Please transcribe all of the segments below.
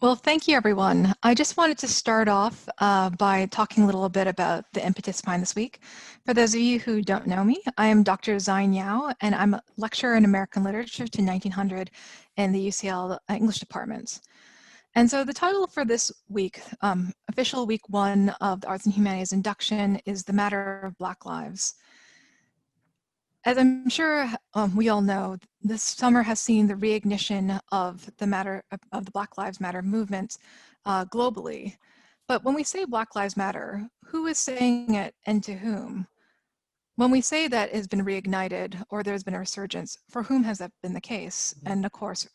Well, thank you, everyone. I just wanted to start off by talking a little bit about the impetus behind this week. For those of you who don't know me, I am Dr. Zine Yao, and I'm a lecturer in American Literature to 1900 in the UCL English department. And so the title for this week, official week one of the Arts and Humanities induction, is The Matter of Black Lives. As I'm sure we all know, this summer has seen the reignition of the Black Lives Matter movement globally. But when we say Black Lives Matter, who is saying it and to whom? When we say that it has been reignited or there's been a resurgence, for whom has that been the case? And of course,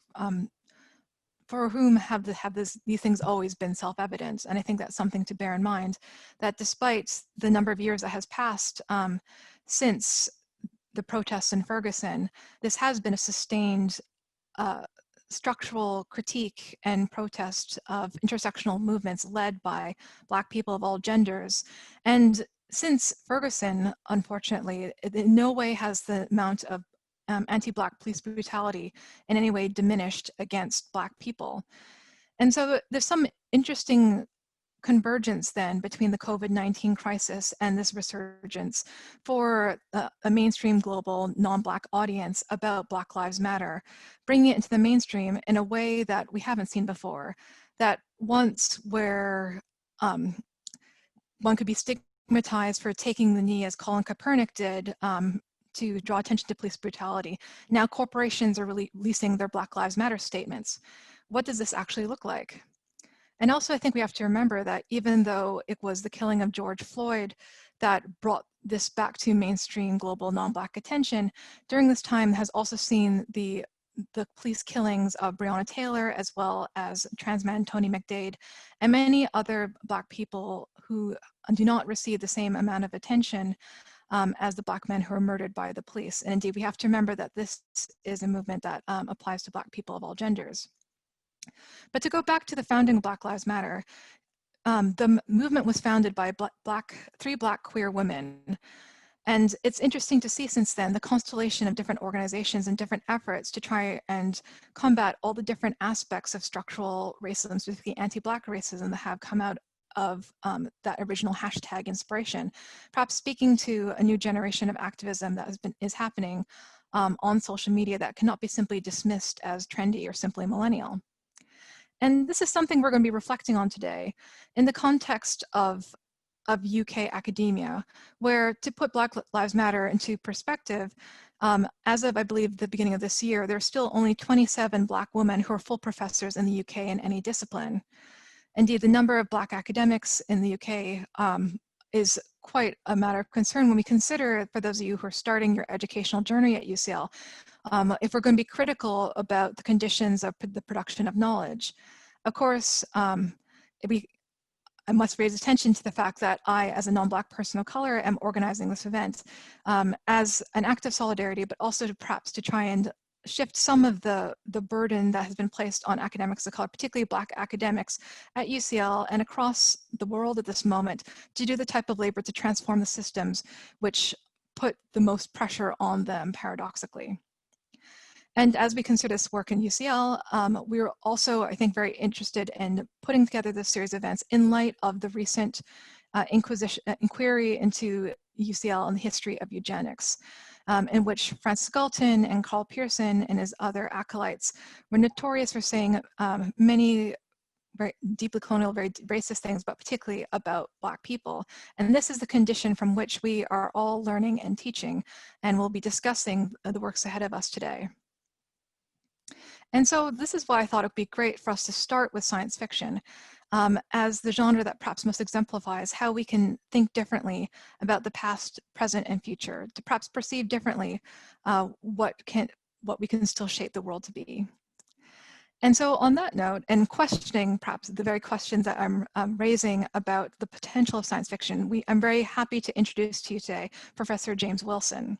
for whom have these things always been self-evident? And I think that's something to bear in mind, that despite the number of years that has passed since the protests in Ferguson, this has been a sustained structural critique and protest of intersectional movements led by Black people of all genders. And since Ferguson, unfortunately, in no way has the amount of anti-Black police brutality in any way diminished against Black people. And so there's some interesting convergence then between the COVID-19 crisis and this resurgence for a mainstream global non-Black audience about Black Lives Matter, bringing it into the mainstream in a way that we haven't seen before. That once where one could be stigmatized for taking the knee, as Colin Kaepernick did, to draw attention to police brutality, now corporations are releasing their Black Lives Matter statements. What does this actually look like? And also, I think we have to remember that even though it was the killing of George Floyd that brought this back to mainstream global non-Black attention, during this time has also seen the police killings of Breonna Taylor, as well as trans man Tony McDade, and many other Black people who do not receive the same amount of attention as the Black men who were murdered by the police. And indeed, we have to remember that this is a movement that applies to Black people of all genders. But to go back to the founding of Black Lives Matter, the movement was founded by three Black queer women. And it's interesting to see since then the constellation of different organizations and different efforts to try and combat all the different aspects of structural racism, specifically anti-Black racism, that have come out of that original hashtag inspiration, perhaps speaking to a new generation of activism that is happening on social media that cannot be simply dismissed as trendy or simply millennial. And this is something we're going to be reflecting on today in the context of UK academia, where, to put Black Lives Matter into perspective, as of, I believe, the beginning of this year, there are still only 27 Black women who are full professors in the UK in any discipline. Indeed, the number of Black academics in the UK is quite a matter of concern when we consider, for those of you who are starting your educational journey at UCL, if we're going to be critical about the conditions of the production of knowledge. Of course, I must raise attention to the fact that I, as a non-Black person of color, am organizing this event as an act of solidarity, but also perhaps to try and shift some of the burden that has been placed on academics of color, particularly Black academics at UCL and across the world at this moment, to do the type of labor to transform the systems which put the most pressure on them, paradoxically. And as we consider this work in UCL, we're also, I think, very interested in putting together this series of events in light of the recent inquiry into UCL and the history of eugenics, in which Francis Galton and Carl Pearson and his other acolytes were notorious for saying many very deeply colonial, very racist things, but particularly about Black people. And this is the condition from which we are all learning and teaching, and we'll be discussing the works ahead of us today. And so this is why I thought it would be great for us to start with science fiction as the genre that perhaps most exemplifies how we can think differently about the past, present, and future, to perhaps perceive differently what we can still shape the world to be. And so on that note, and questioning perhaps the very questions that I'm raising about the potential of science fiction, I'm very happy to introduce to you today Professor James Wilson.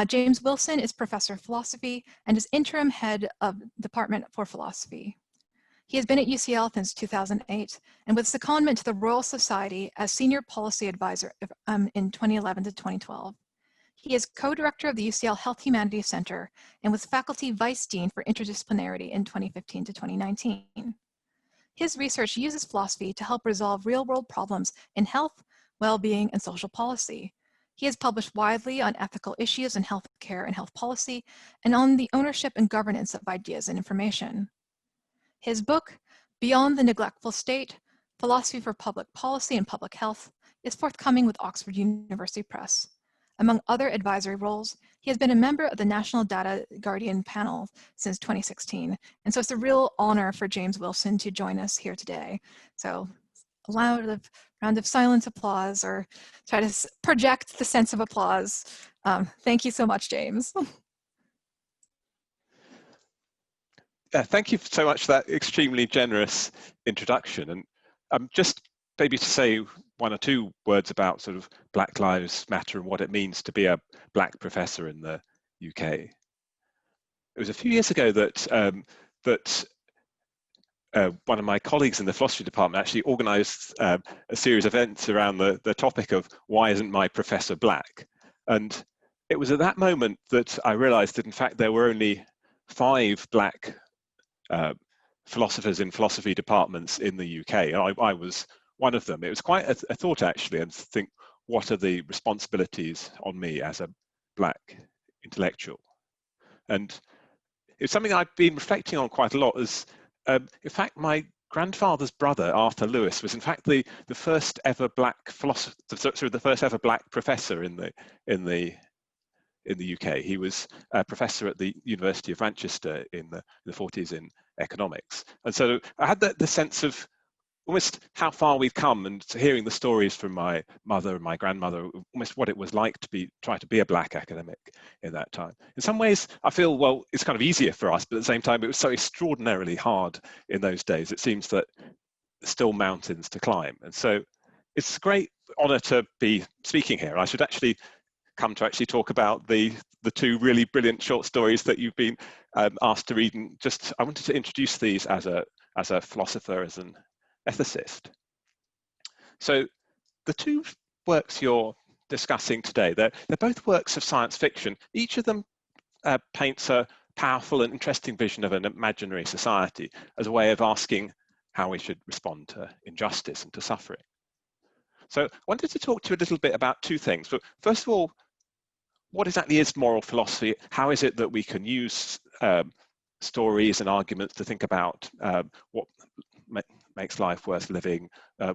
James Wilson is professor of philosophy and is interim head of Department for Philosophy. He has been at UCL since 2008 and was secondment to the Royal Society as senior policy advisor in 2011 to 2012. He is co-director of the UCL Health Humanities Center and was faculty vice dean for interdisciplinarity in 2015 to 2019. His research uses philosophy to help resolve real-world problems in health, well-being, and social policy. He has published widely on ethical issues in healthcare and health policy, and on the ownership and governance of ideas and information. His book, Beyond the Neglectful State, Philosophy for Public Policy and Public Health, is forthcoming with Oxford University Press. Among other advisory roles, he has been a member of the National Data Guardian panel since 2016. And so it's a real honor for James Wilson to join us here today. So a round of silent applause, or try to project the sense of applause. Thank you so much, James. Thank you so much for that extremely generous introduction. And just maybe to say one or two words about sort of Black Lives Matter and what it means to be a Black professor in the UK. It was a few years ago that one of my colleagues in the philosophy department actually organised a series of events around the topic of why isn't my professor Black? And it was at that moment that I realised that in fact there were only 5 Black philosophers in philosophy departments in the UK. I was one of them. It was quite a thought actually, and to think, what are the responsibilities on me as a Black intellectual? And it's something I've been reflecting on quite a lot. As in fact, my grandfather's brother, Arthur Lewis, was in fact the first ever Black philosopher, sorry, the first ever Black professor in the UK. He was a professor at the University of Manchester in the 40s in economics. And so I had the sense of almost how far we've come, and hearing the stories from my mother and my grandmother, almost what it was like to try to be a Black academic in that time. In some ways, I feel, well, it's kind of easier for us, but at the same time, it was so extraordinarily hard in those days. It seems that there's still mountains to climb. And so it's a great honor to be speaking here. I should actually come to actually talk about the 2 really brilliant short stories that you've been asked to read, and just I wanted to introduce these as a philosopher, as an ethicist. So the 2 works you're discussing today, they're both works of science fiction. Each of them paints a powerful and interesting vision of an imaginary society as a way of asking how we should respond to injustice and to suffering. So I wanted to talk to you a little bit about 2 things. But first of all, what exactly is moral philosophy? How is it that we can use stories and arguments to think about what makes life worth living,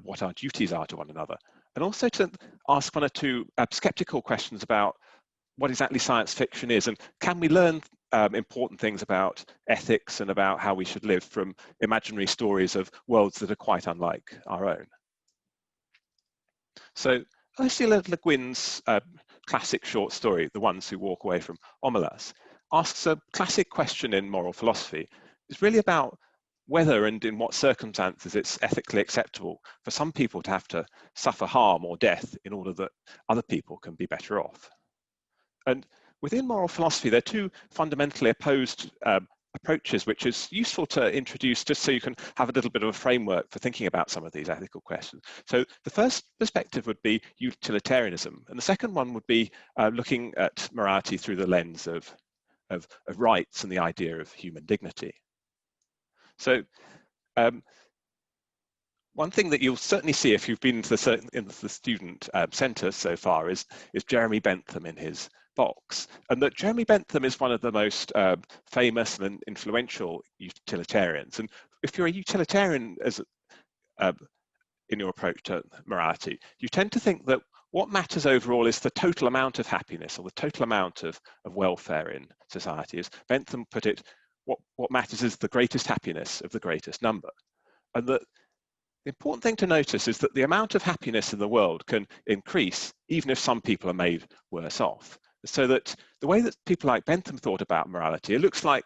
what our duties are to one another, and also to ask 1 or 2 skeptical questions about what exactly science fiction is, and can we learn important things about ethics and about how we should live from imaginary stories of worlds that are quite unlike our own. So Ursula Le Guin's classic short story, The Ones Who Walk Away from Omelas, asks a classic question in moral philosophy. It's really about whether and in what circumstances it's ethically acceptable for some people to have to suffer harm or death in order that other people can be better off. And within moral philosophy, there are 2 fundamentally opposed approaches, which is useful to introduce just so you can have a little bit of a framework for thinking about some of these ethical questions. So the first perspective would be utilitarianism, and the second one would be looking at morality through the lens of rights and the idea of human dignity. So one thing that you'll certainly see if you've been into the student centre so far is Jeremy Bentham in his box, and that Jeremy Bentham is one of the most famous and influential utilitarians. And if you're a utilitarian in your approach to morality, you tend to think that what matters overall is the total amount of happiness, or the total amount of welfare in society. As Bentham put it, what matters is the greatest happiness of the greatest number. And that the important thing to notice is that the amount of happiness in the world can increase even if some people are made worse off. So that the way that people like Bentham thought about morality, it looks like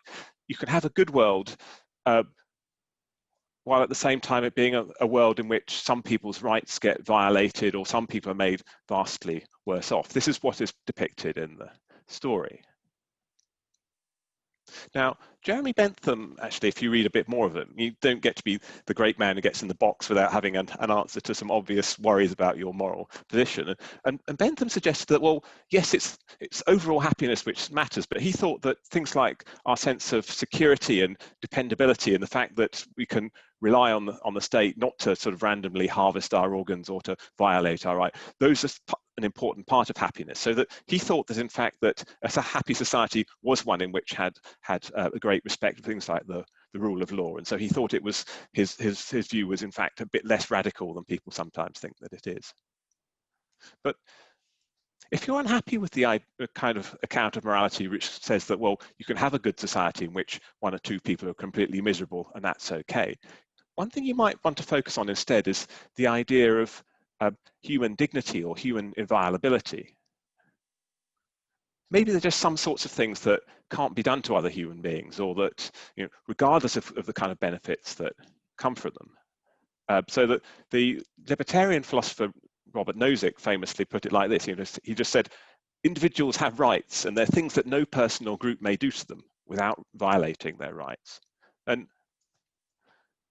you can have a good world while at the same time it being a world in which some people's rights get violated or some people are made vastly worse off. This is what is depicted in the story. Now, Jeremy Bentham, actually, if you read a bit more of it, you don't get to be the great man who gets in the box without having an answer to some obvious worries about your moral position. And Bentham suggested that, well, yes, it's overall happiness which matters, but he thought that things like our sense of security and dependability and the fact that we can rely on the state not to sort of randomly harvest our organs or to violate our right, those are an important part of happiness. So that he thought that in fact that a happy society was one in which had a great respect for things like the rule of law, and so he thought it was his view was in fact a bit less radical than people sometimes think that it is. But if you're unhappy with the kind of account of morality which says that, well, you can have a good society in which one or two people are completely miserable and that's okay, one thing you might want to focus on instead is the idea of human dignity or human inviolability. Maybe there's just some sorts of things that can't be done to other human beings, or that, regardless of the kind of benefits that come from them. So that the libertarian philosopher Robert Nozick famously put it like this. He just said, individuals have rights, and they're things that no person or group may do to them without violating their rights. And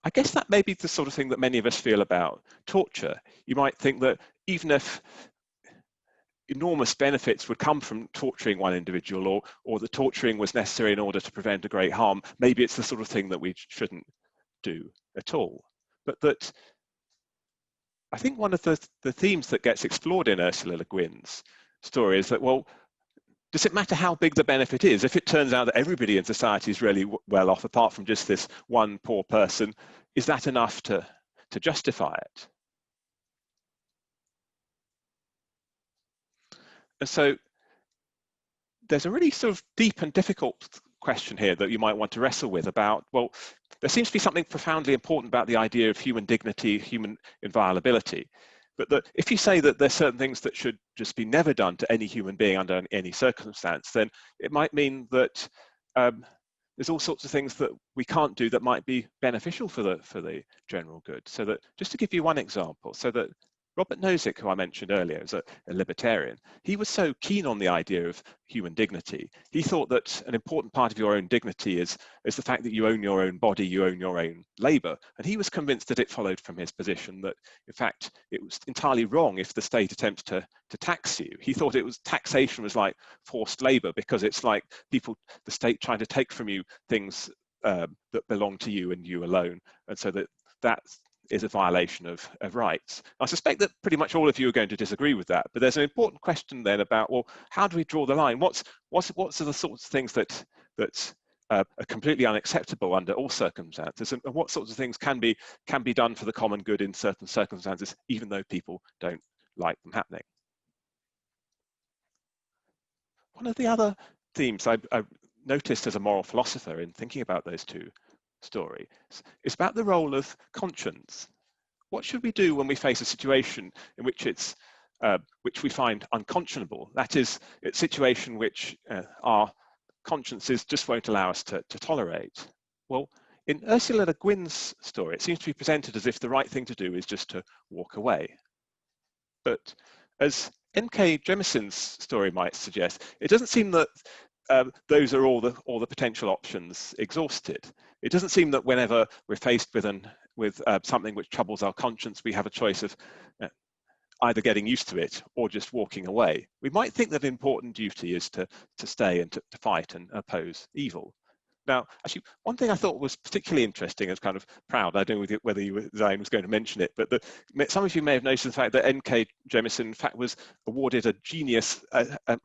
I guess that may be the sort of thing that many of us feel about torture. You might think that even if enormous benefits would come from torturing one individual, or the torturing was necessary in order to prevent a great harm, maybe it's the sort of thing that we shouldn't do at all. But that I think one of the themes that gets explored in Ursula Le Guin's story is that, well, does it matter how big the benefit is? If it turns out that everybody in society is really well off, apart from just this one poor person, is that enough to justify it? And so there's a really sort of deep and difficult question here that you might want to wrestle with about, well, there seems to be something profoundly important about the idea of human dignity, human inviolability. But that if you say that there's certain things that should just be never done to any human being under any circumstance, then it might mean that there's all sorts of things that we can't do that might be beneficial for the general good. So that, just to give you one example, so that Robert Nozick, who I mentioned earlier, is a libertarian. He was so keen on the idea of human dignity. He thought that an important part of your own dignity is the fact that you own your own body, you own your own labor. And he was convinced that it followed from his position that, in fact, it was entirely wrong if the state attempts to tax you. He thought taxation was like forced labor, because it's like the state trying to take from you things that belong to you and you alone. And so that is a violation of rights. I suspect that pretty much all of you are going to disagree with that, but there's an important question then about, well, how do we draw the line? What are the sorts of things that are completely unacceptable under all circumstances, and what sorts of things can be done for the common good in certain circumstances, even though people don't like them happening? One of the other themes I noticed as a moral philosopher in thinking about those two story is about the role of conscience. What should we do when we face a situation in which which we find unconscionable? That is, it's a situation which our consciences just won't allow us to tolerate. Well, in Ursula Le Guin's story, it seems to be presented as if the right thing to do is just to walk away. But as N.K. Jemisin's story might suggest, it doesn't seem that those are all the potential options exhausted. It doesn't seem that whenever we're faced with something which troubles our conscience, we have a choice of either getting used to it or just walking away. We might think that an important duty is to stay and to fight and oppose evil. Now, actually, one thing I thought was particularly interesting, I was kind of proud, I don't know whether Zain was going to mention it, but some of you may have noticed the fact that N.K. Jemisin, in fact, was awarded a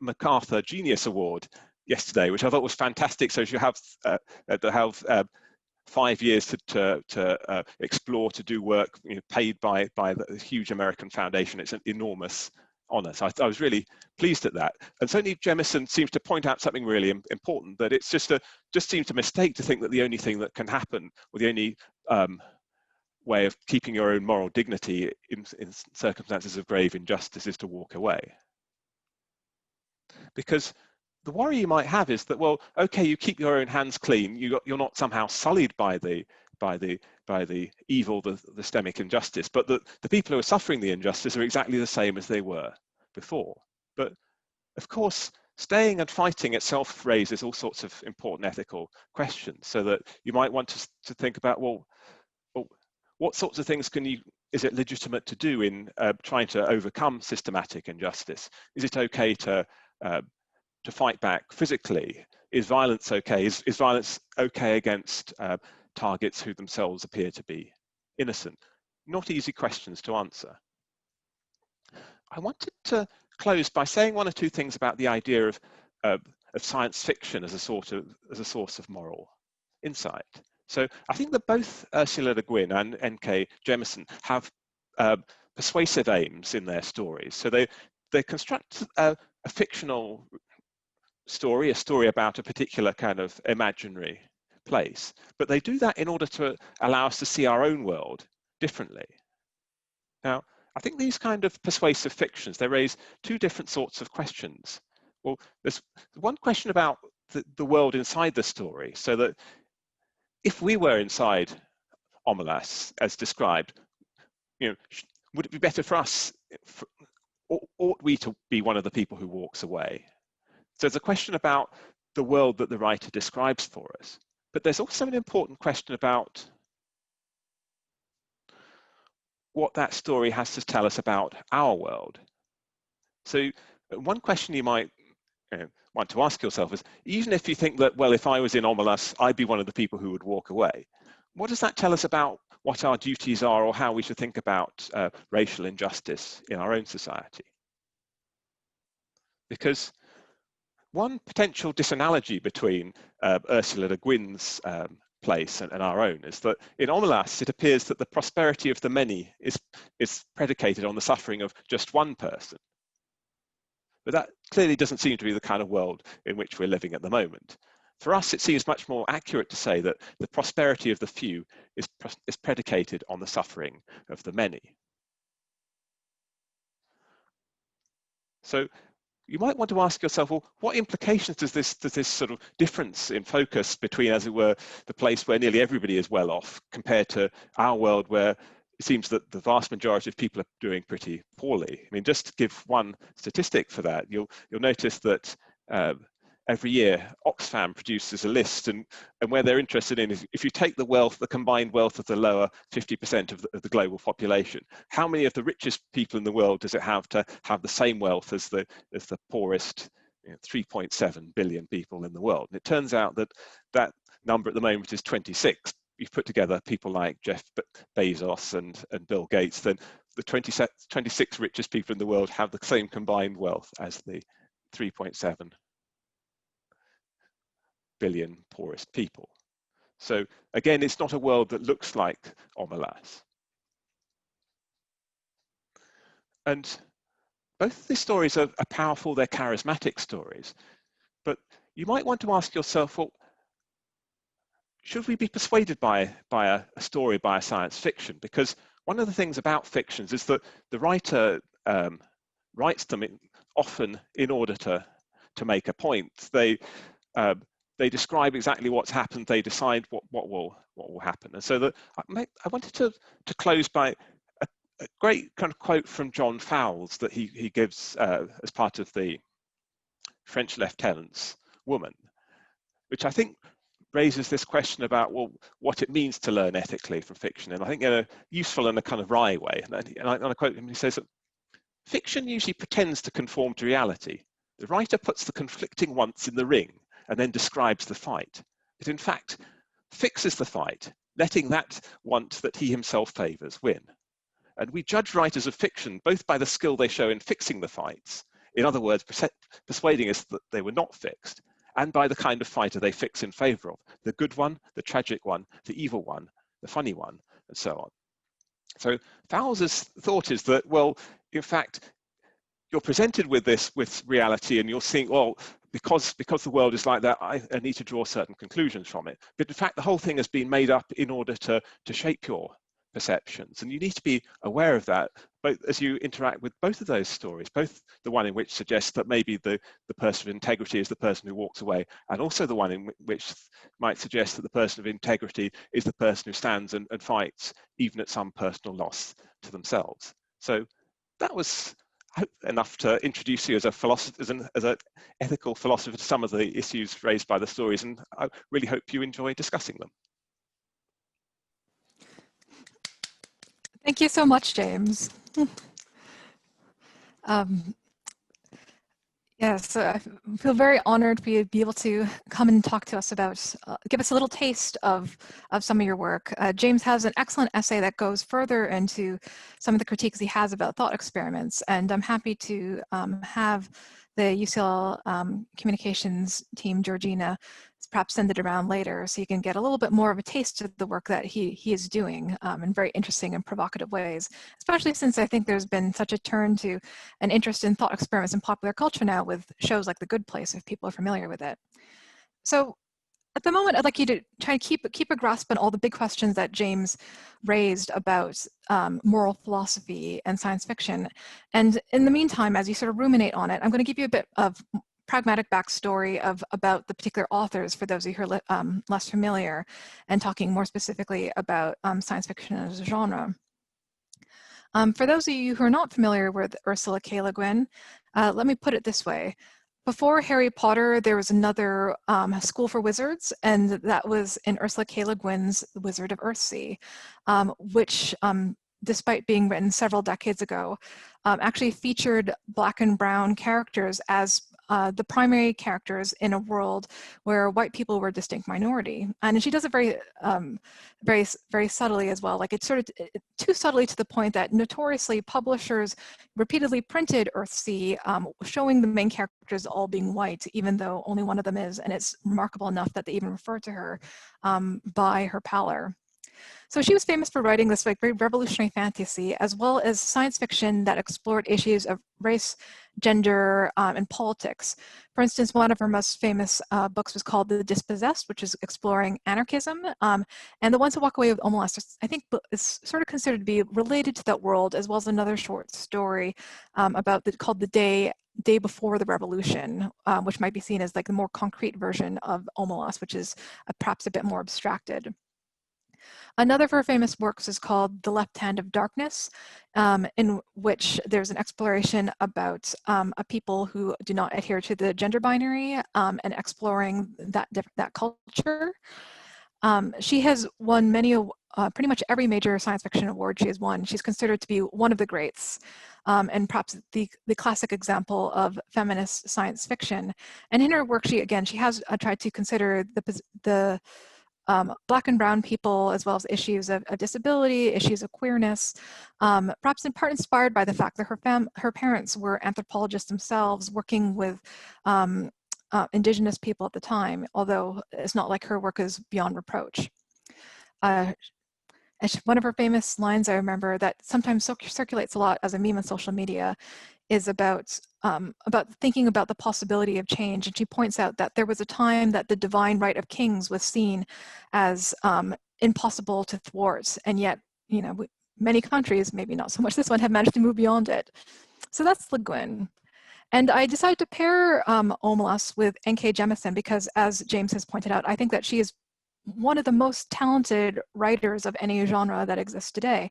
MacArthur Genius Award yesterday, which I thought was fantastic. So you have 5 years to explore, to do work, paid by the huge American foundation. It's an enormous honour. So I was really pleased at that. And certainly Jemisin seems to point out something really important, that it's just seems a mistake to think that the only thing that can happen, or the only way of keeping your own moral dignity in circumstances of grave injustice is to walk away. Because the worry you might have is that, well, okay, you keep your own hands clean, you're not somehow sullied by the evil, the systemic injustice, but the people who are suffering the injustice are exactly the same as they were before. But of course, staying and fighting itself raises all sorts of important ethical questions, so that you might want to think about, well, what sorts of things is it legitimate to do in trying to overcome systematic injustice? Is it okay to fight back physically? Is violence okay? Is violence okay against targets who themselves appear to be innocent? Not easy questions to answer. I wanted to close by saying one or two things about the idea of science fiction as a source of moral insight. So I think that both Ursula Le Guin and N.K. Jemisin have persuasive aims in their stories. So they construct a fictional story, a story about a particular kind of imaginary place, but they do that in order to allow us to see our own world differently. Now, I think these kind of persuasive fictions, they raise two different sorts of questions. Well, there's one question about the world inside the story, so that if we were inside Omelas, as described, would it be better for us, ought we to be one of the people who walks away? So there's a question about the world that the writer describes for us, but there's also an important question about what that story has to tell us about our world. So one question you might want to ask yourself is, even if you think that, well, if I was in Omelas, I'd be one of the people who would walk away, what does that tell us about what our duties are, or how we should think about racial injustice in our own society? Because one potential disanalogy between Ursula Le Guin's place and our own is that in Omelas, it appears that the prosperity of the many is predicated on the suffering of just one person. But that clearly doesn't seem to be the kind of world in which we're living at the moment. For us, it seems much more accurate to say that the prosperity of the few is predicated on the suffering of the many. So you might want to ask yourself, well, what implications does this sort of difference in focus between, as it were, the place where nearly everybody is well off, compared to our world where it seems that the vast majority of people are doing pretty poorly? I mean, just to give one statistic for that, you'll notice that every year Oxfam produces a list, and where they're interested in is, if you take the combined wealth of the lower 50% of the global population, how many of the richest people in the world does it have to have the same wealth as the poorest 3.7 billion people in the world? And it turns out that number at the moment is 26. You've put together people like Jeff Bezos and Bill Gates, then the 26 richest people in the world have the same combined wealth as the 3.7 billion poorest people. So again, it's not a world that looks like Omelas. And both of these stories are powerful, they're charismatic stories, but you might want to ask yourself, well, should we be persuaded by a story, by a science fiction? Because one of the things about fictions is that the writer writes them often in order to make a point. They describe exactly what's happened. They decide what will happen. And so I wanted to close by a great kind of quote from John Fowles that he gives as part of the French Lieutenant's Woman, which I think raises this question about, well, what it means to learn ethically from fiction. And I think in a useful and a kind of wry way. And I quote him, he says that fiction usually pretends to conform to reality. The writer puts the conflicting wants in the ring and then describes the fight. It in fact fixes the fight, letting that want that he himself favours win. And we judge writers of fiction both by the skill they show in fixing the fights, in other words, persuading us that they were not fixed, and by the kind of fighter they fix in favour of, the good one, the tragic one, the evil one, the funny one, and so on. So Fowles's thought is that, well, in fact, you're presented with reality, and you're seeing, well, because the world is like that, I need to draw certain conclusions from it. But in fact, the whole thing has been made up in order to shape your perceptions, and you need to be aware of that, both as you interact with both of those stories, both the one in which suggests that maybe the person of integrity is the person who walks away, and also the one in which might suggest that the person of integrity is the person who stands and fights, even at some personal loss to themselves. So that was enough to introduce you as a philosopher, as an ethical philosopher to some of the issues raised by the stories, and I really hope you enjoy discussing them. Thank you so much, James. Yes, I feel very honored for you to be able to come and talk to us about, give us a little taste of some of your work. James has an excellent essay that goes further into some of the critiques he has about thought experiments, and I'm happy to have the UCL communications team, Georgina, perhaps send it around later so you can get a little bit more of a taste of the work that he is doing in very interesting and provocative ways, especially since I think there's been such a turn to an interest in thought experiments in popular culture now with shows like The Good Place, if people are familiar with it. So at the moment, I'd like you to try and keep a grasp on all the big questions that James raised about moral philosophy and science fiction. And in the meantime, as you sort of ruminate on it, I'm going to give you a bit of pragmatic backstory about the particular authors for those of you who are less familiar, and talking more specifically about science fiction as a genre. For those of you who are not familiar with Ursula K. Le Guin, let me put it this way. Before Harry Potter, there was another school for wizards, and that was in Ursula K. Le Guin's The Wizard of Earthsea, which, despite being written several decades ago, actually featured Black and brown characters as the primary characters in a world where white people were a distinct minority. And she does it very, very subtly as well. Like it's sort of too subtly to the point that notoriously publishers repeatedly printed Earthsea, showing the main characters all being white, even though only one of them is. And it's remarkable enough that they even refer to her by her pallor. So she was famous for writing this like very revolutionary fantasy, as well as science fiction that explored issues of race, gender, and politics. For instance, one of her most famous books was called The Dispossessed, which is exploring anarchism. And The Ones Who Walk Away with Omelas, I think, is sort of considered to be related to that world, as well as another short story called The Day Before the Revolution, which might be seen as like the more concrete version of Omelas, which is perhaps a bit more abstracted. Another of her famous works is called The Left Hand of Darkness, in which there's an exploration about a people who do not adhere to the gender binary and exploring that culture. She has won pretty much every major science fiction award she has won. She's considered to be one of the greats, and perhaps the classic example of feminist science fiction. And in her work, she has tried to consider the Black and brown people, as well as issues of disability, issues of queerness, perhaps in part inspired by the fact that her parents were anthropologists themselves, working with indigenous people at the time, although it's not like her work is beyond reproach. One of her famous lines I remember that sometimes circulates a lot as a meme on social media is about thinking about the possibility of change. And she points out that there was a time that the divine right of kings was seen as impossible to thwart. And yet, you know, many countries, maybe not so much this one, have managed to move beyond it. So that's Le Guin. And I decided to pair Omelas with N.K. Jemisin because, as James has pointed out, I think that she is one of the most talented writers of any genre that exists today.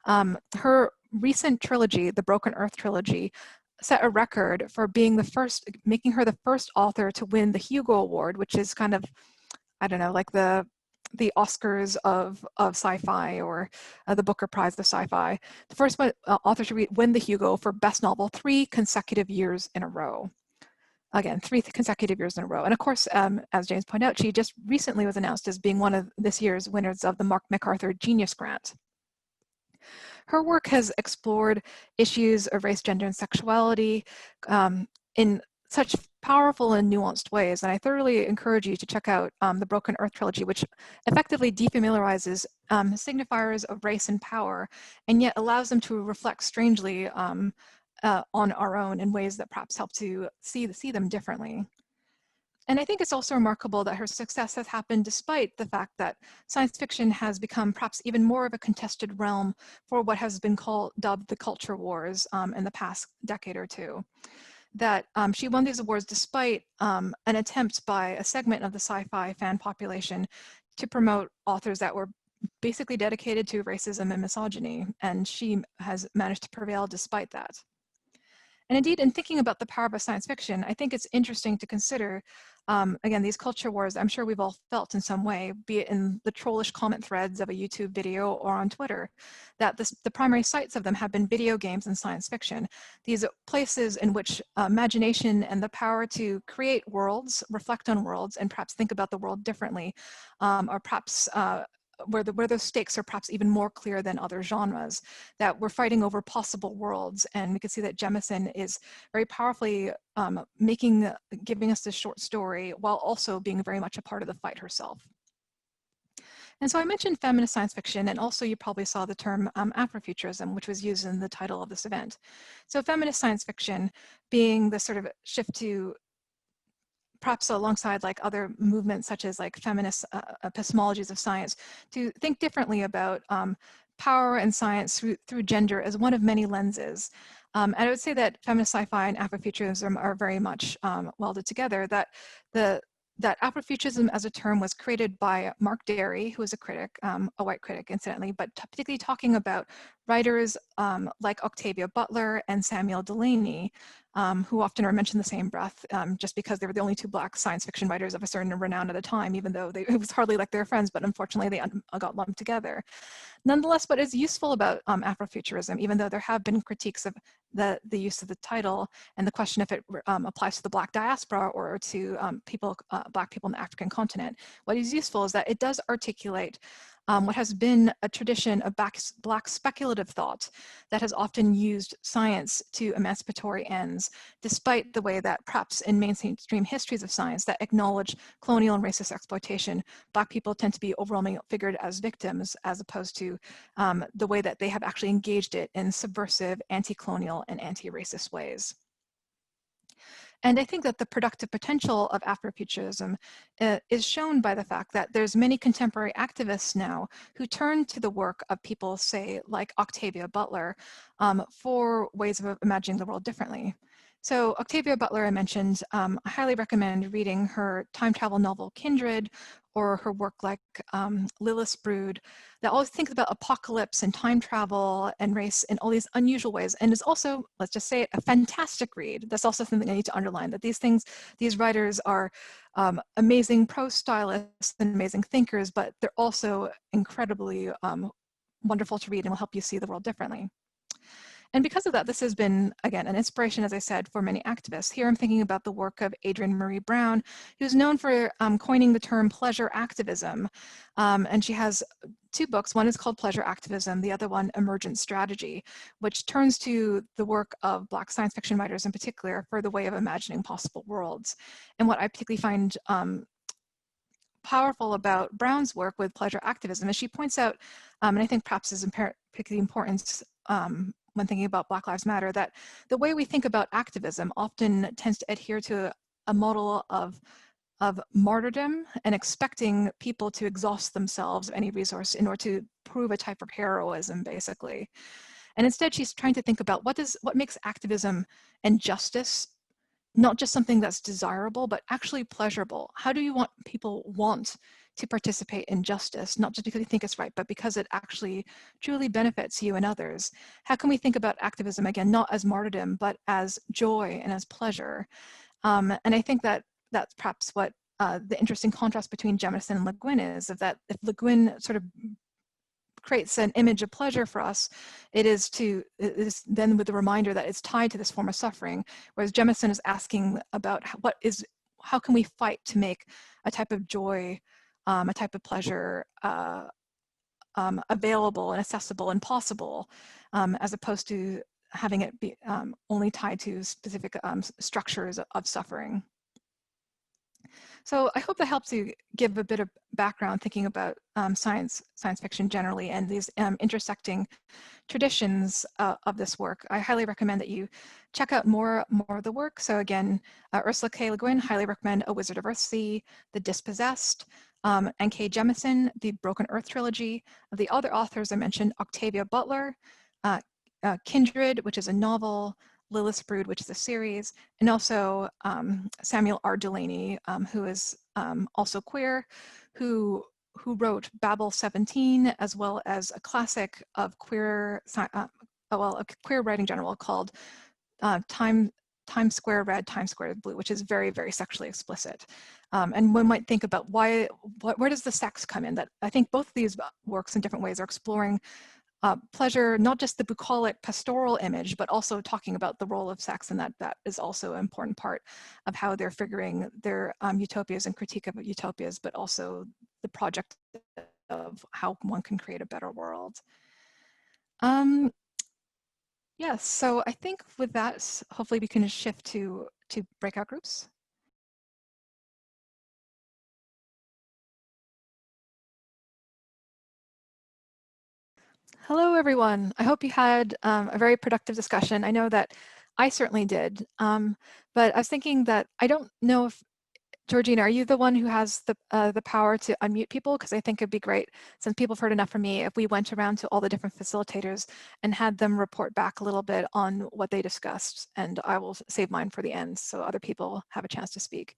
Her recent trilogy, the Broken Earth trilogy, set a record for being making her the first author to win the Hugo Award, which is kind of, I don't know, like the Oscars of sci-fi, or the Booker Prize of sci-fi. The first author to win the Hugo for best novel 3 consecutive years in a row. Again, 3 consecutive years in a row. And of course, as James pointed out, she just recently was announced as being one of this year's winners of the Mark MacArthur Genius Grant. Her work has explored issues of race, gender, and sexuality in such powerful and nuanced ways. And I thoroughly encourage you to check out the Broken Earth trilogy, which effectively defamiliarizes signifiers of race and power, and yet allows them to reflect strangely on our own in ways that perhaps help to see them differently. And I think it's also remarkable that her success has happened despite the fact that science fiction has become perhaps even more of a contested realm for what has been dubbed the culture wars in the past decade or two. That she won these awards despite an attempt by a segment of the sci-fi fan population to promote authors that were basically dedicated to racism and misogyny, and she has managed to prevail despite that. And indeed, in thinking about the power of a science fiction, I think it's interesting to consider, again, these culture wars I'm sure we've all felt in some way, be it in the trollish comment threads of a YouTube video or on Twitter, that the primary sites of them have been video games and science fiction. These places in which imagination and the power to create worlds, reflect on worlds, and perhaps think about the world differently, or perhaps where those stakes are perhaps even more clear than other genres, that we're fighting over possible worlds. And we can see that Jemisin is very powerfully giving us this short story while also being very much a part of the fight herself. And so I mentioned feminist science fiction, and also you probably saw the term Afrofuturism, which was used in the title of this event. So feminist science fiction being the sort of shift to, perhaps alongside like other movements such as like feminist epistemologies of science, to think differently about power and science through gender as one of many lenses. And I would say that feminist sci-fi and Afrofuturism are very much welded together, that Afrofuturism as a term was created by Mark Derry, who is a critic, a white critic incidentally, but particularly talking about writers like Octavia Butler and Samuel Delany, who often are mentioned in the same breath, just because they were the only two Black science fiction writers of a certain renown at the time, even though it was hardly like they were friends, but unfortunately they got lumped together. Nonetheless, what is useful about Afrofuturism, even though there have been critiques of the use of the title and the question if it applies to the Black diaspora or to Black people in the African continent, what is useful is that it does articulate what has been a tradition of Black speculative thought that has often used science to emancipatory ends, despite the way that perhaps in mainstream histories of science that acknowledge colonial and racist exploitation, Black people tend to be overwhelmingly figured as victims, as opposed to the way that they have actually engaged it in subversive, anti-colonial, and anti-racist ways. And I think that the productive potential of Afrofuturism is shown by the fact that there's many contemporary activists now who turn to the work of people, say, like Octavia Butler, for ways of imagining the world differently. So Octavia Butler, I mentioned, I highly recommend reading her time travel novel Kindred, or her work like Lilith's Brood, that always thinks about apocalypse and time travel and race in all these unusual ways, and is also, let's just say it, a fantastic read. That's also something I need to underline, that these writers are amazing prose stylists and amazing thinkers, but they're also incredibly wonderful to read and will help you see the world differently. And because of that, this has been, again, an inspiration, as I said, for many activists. Here I'm thinking about the work of Adrienne Marie Brown, who's known for coining the term pleasure activism. And she has two books. One is called Pleasure Activism, the other one, Emergent Strategy, which turns to the work of Black science fiction writers in particular for the way of imagining possible worlds. And what I particularly find powerful about Brown's work with pleasure activism is she points out, and I think perhaps is particularly important when thinking about Black Lives Matter, that the way we think about activism often tends to adhere to a model of martyrdom and expecting people to exhaust themselves of any resource in order to prove a type of heroism, basically. And instead, she's trying to think about what makes activism and justice not just something that's desirable, but actually pleasurable. How do you want people to participate in justice, not just because you think it's right, but because it actually truly benefits you and others? How can we think about activism, again, not as martyrdom, but as joy and as pleasure? And I think that that's perhaps what the interesting contrast between Jemisin and Le Guin is, of that if Le Guin sort of creates an image of pleasure for us, it is then with the reminder that it's tied to this form of suffering, whereas Jemisin is asking about how can we fight to make a type of joy, a type of pleasure available and accessible and possible, as opposed to having it be only tied to specific structures of suffering. So I hope that helps you give a bit of background thinking about science fiction generally, and these intersecting traditions of this work. I highly recommend that you check out more of the work. So again, Ursula K. Le Guin, highly recommend A Wizard of Earthsea, The Dispossessed, and K. Jemisin, The Broken Earth Trilogy. Of the other authors I mentioned, Octavia Butler, Kindred, which is a novel, Lilith's Brood, which is a series, and also Samuel R. Delany, who is also queer, who wrote Babel 17, as well as a classic of queer, a queer writing general called Times Square red, Times Square blue, which is very, very sexually explicit. And one might think about where does the sex come in? That I think both of these works in different ways are exploring pleasure, not just the bucolic pastoral image, but also talking about the role of sex, and that is also an important part of how they're figuring their utopias and critique of utopias, but also the project of how one can create a better world. Yes, so I think with that, hopefully we can shift to breakout groups. Hello, everyone. I hope you had a very productive discussion. I know that I certainly did, but I was thinking that I don't know if, Georgina, are you the one who has the power to unmute people? Because I think it'd be great, since people have heard enough from me, if we went around to all the different facilitators and had them report back a little bit on what they discussed, and I will save mine for the end so other people have a chance to speak.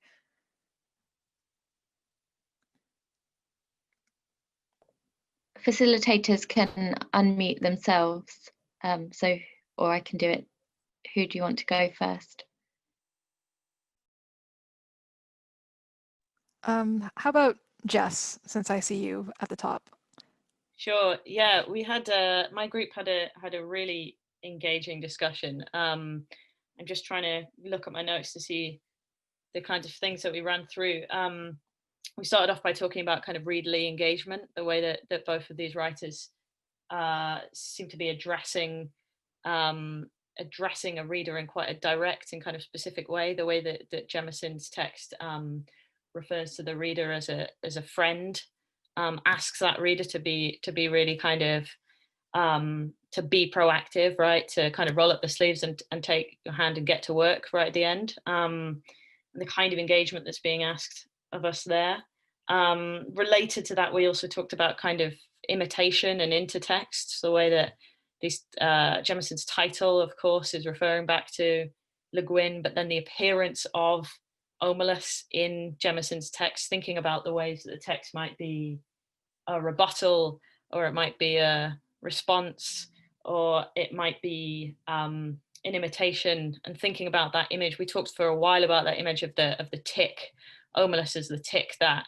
Facilitators can unmute themselves, or I can do it. Who do you want to go first? How about Jess, since I see you at the top? Sure. Yeah, we had my group had a really engaging discussion. I'm just trying to look at my notes to see the kinds of things that we ran through. We started off by talking about kind of readerly engagement, the way that both of these writers seem to be addressing a reader in quite a direct and kind of specific way. The way that Jemisin's text refers to the reader as a friend, asks that reader to be really kind of to be proactive, right? To kind of roll up the sleeves and take your hand and get to work right at the end. And the kind of engagement that's being asked of us there. Related to that, we also talked about kind of imitation and intertext, the way that these Jemisin's title, of course, is referring back to Le Guin, but then the appearance of Omelas in Jemisin's text, thinking about the ways that the text might be a rebuttal, or it might be a response, or it might be an imitation, and thinking about that image. We talked for a while about that image of the tick. Omelas is the tick that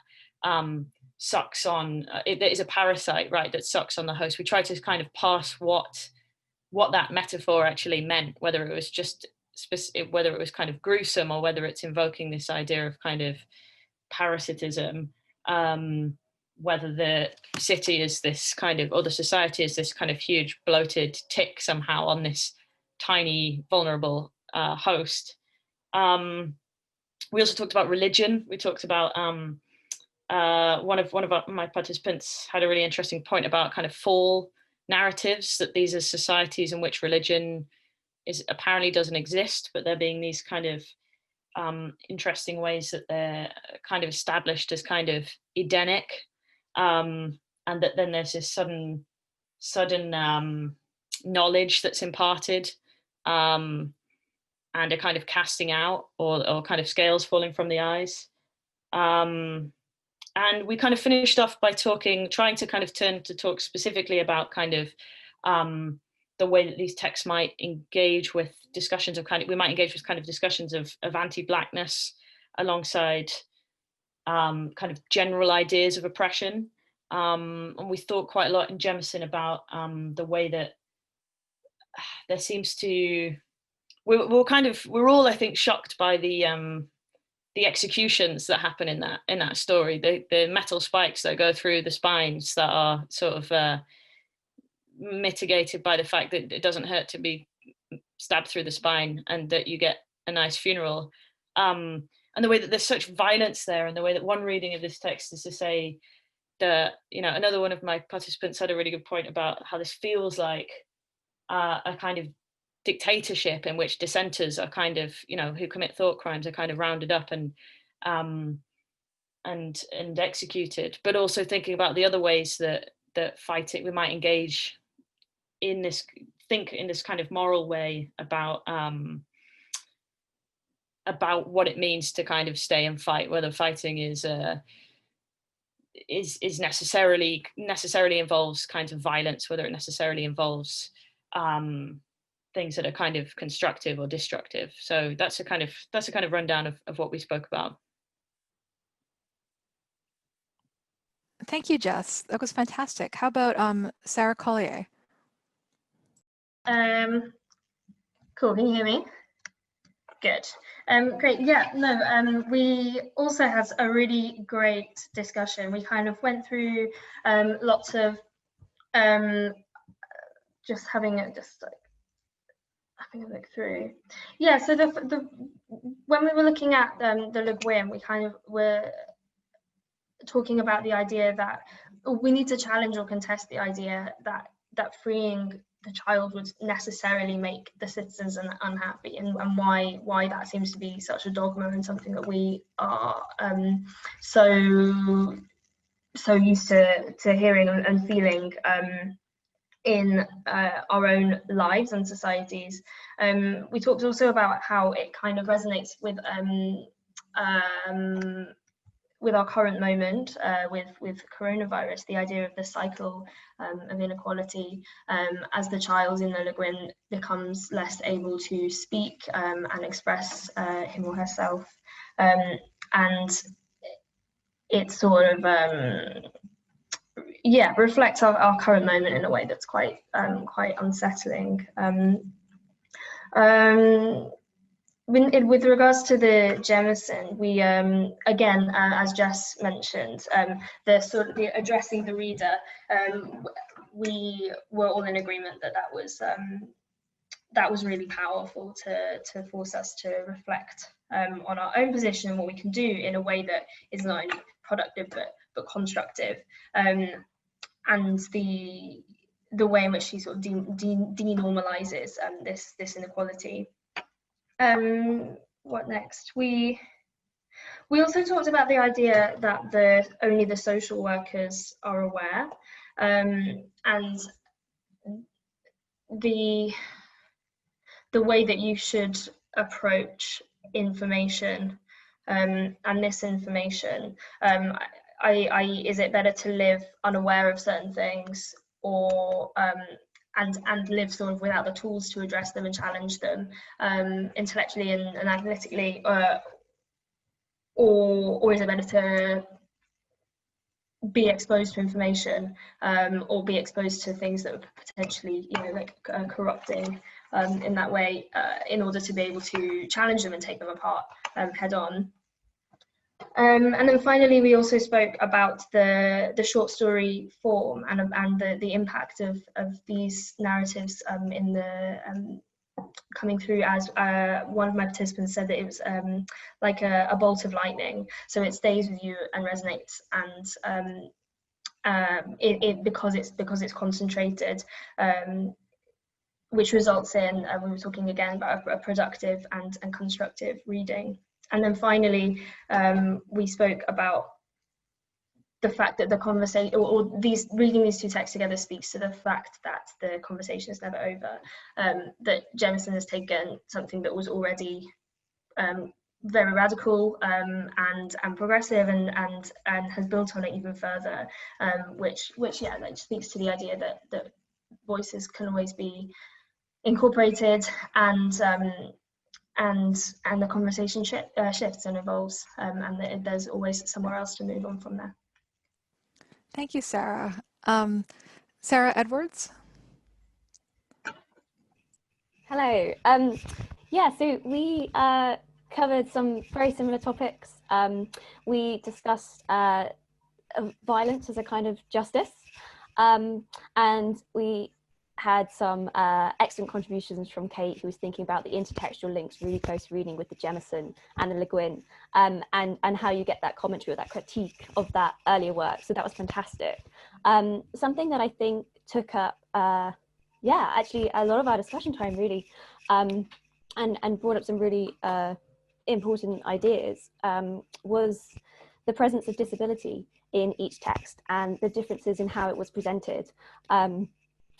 sucks on, it is a parasite, right, that sucks on the host. We tried to kind of parse what that metaphor actually meant, whether it was just whether it was kind of gruesome, or whether it's invoking this idea of kind of parasitism, whether the city is this kind of, or the society is this kind of huge bloated tick somehow on this tiny vulnerable host. We also talked about religion. We talked about one of my participants had a really interesting point about kind of fall narratives, that these are societies in which religion apparently doesn't exist, but there being these kind of interesting ways that they're kind of established as kind of Edenic, and that then there's this sudden knowledge that's imparted, and a kind of casting out, or kind of scales falling from the eyes. And we kind of finished off by trying to kind of turn to talk specifically about kind of the way that these texts might engage with discussions of we might engage with kind of discussions of anti-Blackness alongside kind of general ideas of oppression. And we thought quite a lot in Jemisin about the way that there seems to, we're all, I think, shocked by the executions that happen in that story, the metal spikes that go through the spines that are sort of mitigated by the fact that it doesn't hurt to be stabbed through the spine, and that you get a nice funeral. And the way that there's such violence there, and the way that one reading of this text is to say that, another one of my participants had a really good point about how this feels like a kind of dictatorship in which dissenters are kind of, who commit thought crimes are kind of rounded up and executed, but also thinking about the other ways that fighting, we might engage in this, think in this kind of moral way about what it means to kind of stay and fight, whether fighting is necessarily involves kinds of violence, whether it necessarily involves things that are kind of constructive or destructive. So that's a kind of rundown of what we spoke about. Thank you, Jess. That was fantastic. How about Sarah Collier? Cool, can you hear me? Good. Great. Yeah, no, we also had a really great discussion. We kind of went through lots of just having a look through. Yeah, so when we were looking at the Le Guin, we kind of were talking about the idea that we need to challenge or contest the idea that freeing the child would necessarily make the citizens unhappy, and why that seems to be such a dogma and something that we are so used to hearing and feeling in our own lives and societies. We talked also about how it kind of resonates with our current moment, with coronavirus, the idea of the cycle of inequality, as the child in the Le Guin becomes less able to speak and express him or herself, and it sort of reflects our current moment in a way that's quite unsettling. With regards to the Jemisin, we again, as Jess mentioned, the addressing the reader, we were all in agreement that was really powerful to force us to reflect on our own position and what we can do in a way that is not only productive but constructive, and the way in which she sort of denormalizes this inequality. What next? We also talked about the idea that only the social workers are aware, and the way that you should approach information and misinformation. Is it better to live unaware of certain things, or and live sort of without the tools to address them and challenge them intellectually and analytically, or is it better to be exposed to information or be exposed to things that are potentially, corrupting in that way, in order to be able to challenge them and take them apart head on. And then finally, we also spoke about the short story form and the impact of these narratives in the coming through, as one of my participants said, that it was like a bolt of lightning. So it stays with you and resonates, and because it's concentrated, which results in, we were talking again about a productive and constructive reading. And then finally, we spoke about the fact that the conversation, or reading these two texts together, speaks to the fact that the conversation is never over. That Jemisin has taken something that was already very radical and progressive, and has built on it even further, which speaks to the idea that voices can always be incorporated, and the conversation shifts and evolves, and that there's always somewhere else to move on from there. Thank you, Sarah. Sarah Edwards? Hello. Yeah, so we covered some very similar topics. We discussed violence as a kind of justice, and we had some excellent contributions from Kate, who was thinking about the intertextual links, really close reading with the Jemisin and the Le Guin, and how you get that commentary or that critique of that earlier work. So that was fantastic. Something that I think took up, actually a lot of our discussion time, really, and brought up some really important ideas, was the presence of disability in each text and the differences in how it was presented.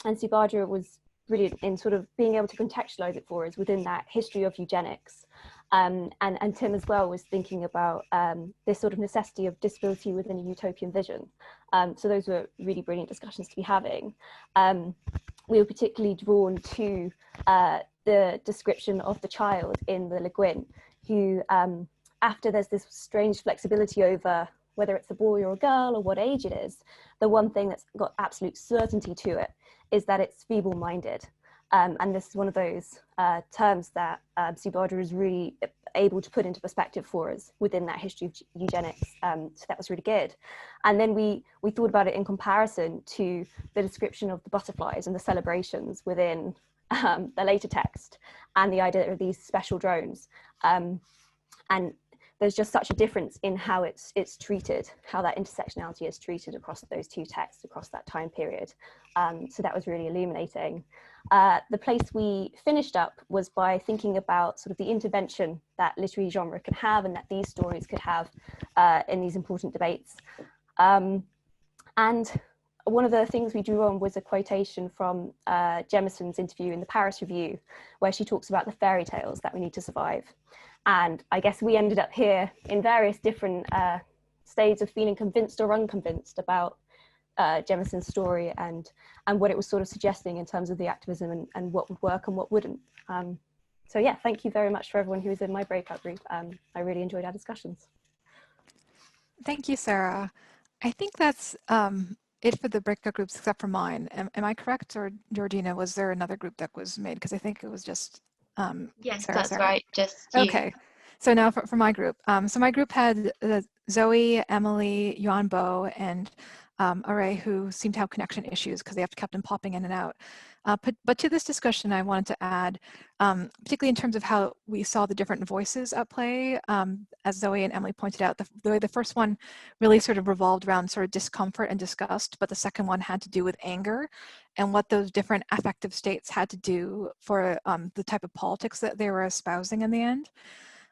And Subhadra was brilliant in sort of being able to contextualize it for us within that history of eugenics. And Tim as well was thinking about this sort of necessity of disability within a utopian vision. So those were really brilliant discussions to be having. we were particularly drawn to the description of the child in the Guin, who, after there's this strange flexibility over whether it's a boy or a girl or what age it is, the one thing that's got absolute certainty to it is that it's feeble-minded. And this is one of those terms that Subhadra is really able to put into perspective for us within that history of eugenics. So that was really good. And then we thought about it in comparison to the description of the butterflies and the celebrations within the later text, and the idea of these special drones. And there's just such a difference in how it's treated, how that intersectionality is treated across those two texts, across that time period. So that was really illuminating. The place we finished up was by thinking about sort of the intervention that literary genre can have and that these stories could have in these important debates. And one of the things we drew on was a quotation from Jemisin's interview in the Paris Review, where she talks about the fairy tales that we need to survive. And I guess we ended up here in various different states of feeling convinced or unconvinced about Jemisin's story and what it was sort of suggesting in terms of the activism and what would work and what wouldn't. So yeah, thank you very much for everyone who was in my breakout group. I really enjoyed our discussions. Thank you, Sarah. I think that's it for the breakout groups except for mine. Am I correct, or Georgina, was there another group that was made? Because I think it was just yes, Sarah, that's right, just you. Okay, so now for my group. So my group had Zoe, Emily, Yuan Bo, and Array, who seem to have connection issues because they have kept on popping in and out. But to this discussion, I wanted to add, particularly in terms of how we saw the different voices at play, as Zoe and Emily pointed out, the way the first one really sort of revolved around sort of discomfort and disgust, but the second one had to do with anger and what those different affective states had to do for the type of politics that they were espousing in the end.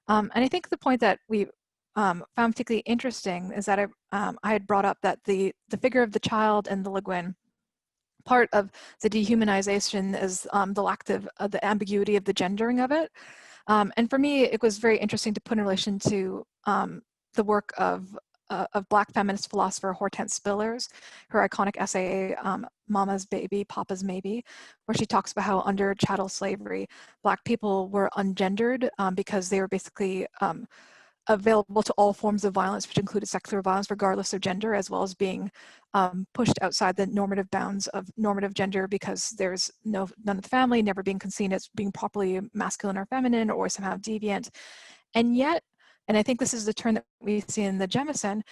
And I think the point that we found particularly interesting is that I had brought up that the figure of the child in the Guin, part of the dehumanization is the lack of the ambiguity of the gendering of it. And for me, it was very interesting to put in relation to the work of Black feminist philosopher Hortense Spillers, her iconic essay, Mama's Baby, Papa's Maybe, where she talks about how under chattel slavery, Black people were ungendered because they were basically available to all forms of violence, which included sexual violence, regardless of gender, as well as being pushed outside the normative bounds of normative gender because there's none of the family, never being seen as being properly masculine or feminine or somehow deviant. And yet, and I think this is the turn that we see in the Jemisin,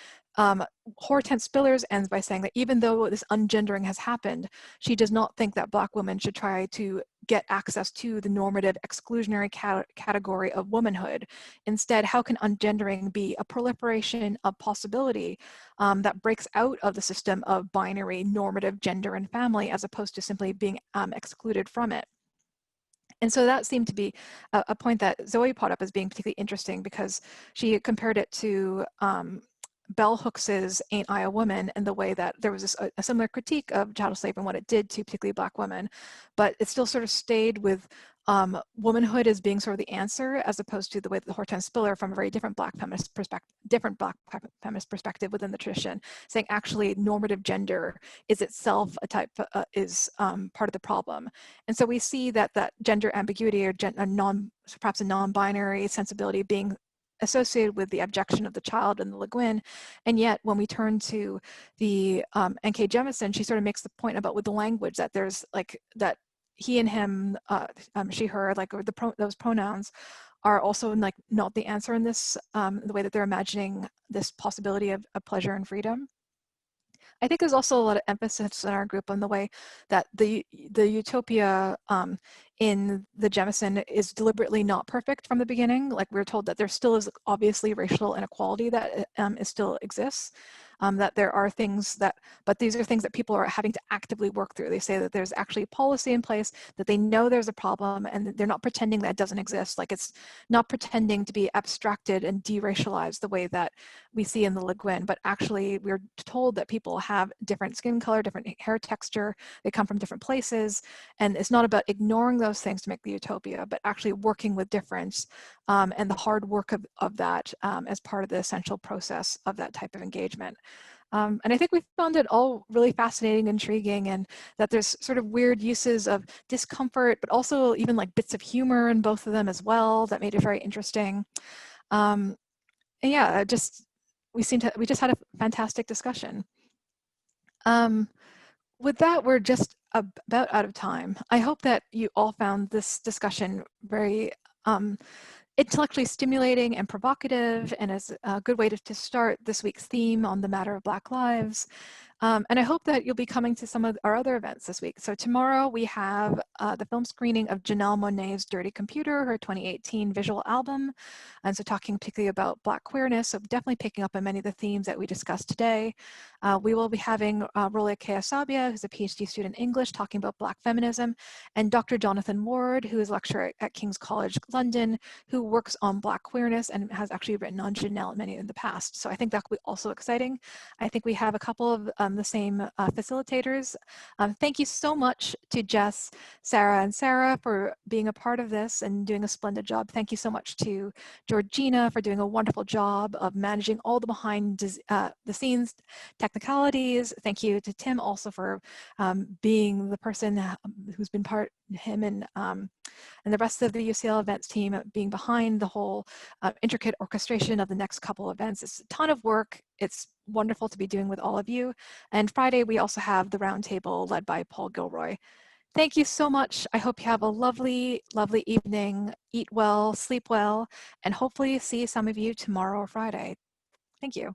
Hortense Spillers ends by saying that even though this ungendering has happened, she does not think that Black women should try to get access to the normative exclusionary category of womanhood. Instead, how can ungendering be a proliferation of possibility that breaks out of the system of binary normative gender and family as opposed to simply being excluded from it? And so that seemed to be a point that Zoe brought up as being particularly interesting because she compared it to Bell Hooks's Ain't I a Woman, and the way that there was a similar critique of chattel slavery and what it did to particularly Black women, but it still sort of stayed with womanhood as being sort of the answer, as opposed to the way that Hortense Spiller, from a very different Black feminist perspective within the tradition, saying actually normative gender is itself a type is part of the problem. And so we see that gender ambiguity or perhaps a non-binary sensibility being associated with the abjection of the child in the Guin. And yet when we turn to the N.K. Jemisin, she sort of makes the point about with the language that there's like that he and him, she, her, like, or those pronouns are also like not the answer in this, the way that they're imagining this possibility of pleasure and freedom. I think there's also a lot of emphasis in our group on the way that the utopia in the Jemisin is deliberately not perfect from the beginning. Like, we're told that there still is obviously racial inequality that still exists. That there are things that, but these are things that people are having to actively work through. They say that there's actually policy in place, that they know there's a problem, and they're not pretending that it doesn't exist. Like, it's not pretending to be abstracted and deracialized the way that we see in the Guin, but actually we're told that people have different skin color, different hair texture, they come from different places, and it's not about ignoring those things to make the utopia, but actually working with difference and the hard work of that as part of the essential process of that type of engagement. And I think we found it all really fascinating, intriguing, and that there's sort of weird uses of discomfort, but also even like bits of humor in both of them as well that made it very interesting. And yeah, we just had a fantastic discussion. With that, we're just about out of time. I hope that you all found this discussion very intellectually stimulating and provocative, and as a good way to start this week's theme on the matter of Black lives. And I hope that you'll be coming to some of our other events this week. So tomorrow we have the film screening of Janelle Monáe's Dirty Computer, her 2018 visual album. And so talking particularly about Black queerness, so definitely picking up on many of the themes that we discussed today. We will be having Rolia Kayasabia, who's a PhD student in English, talking about Black feminism, and Dr. Jonathan Ward, who is a lecturer at King's College London, who works on Black queerness and has actually written on Janelle many in the past. So I think that will be also exciting. I think we have a couple of the same facilitators. Thank you so much to Jess, Sarah, and Sarah for being a part of this and doing a splendid job. Thank you so much to Georgina for doing a wonderful job of managing all the behind the scenes technicalities. Thank you to Tim also for being the person who's been him and the rest of the UCL events team being behind the whole intricate orchestration of the next couple events. It's a ton of work. It's wonderful to be doing with all of you. And Friday, we also have the roundtable led by Paul Gilroy. Thank you so much. I hope you have a lovely, lovely evening. Eat well, sleep well, and hopefully see some of you tomorrow or Friday. Thank you.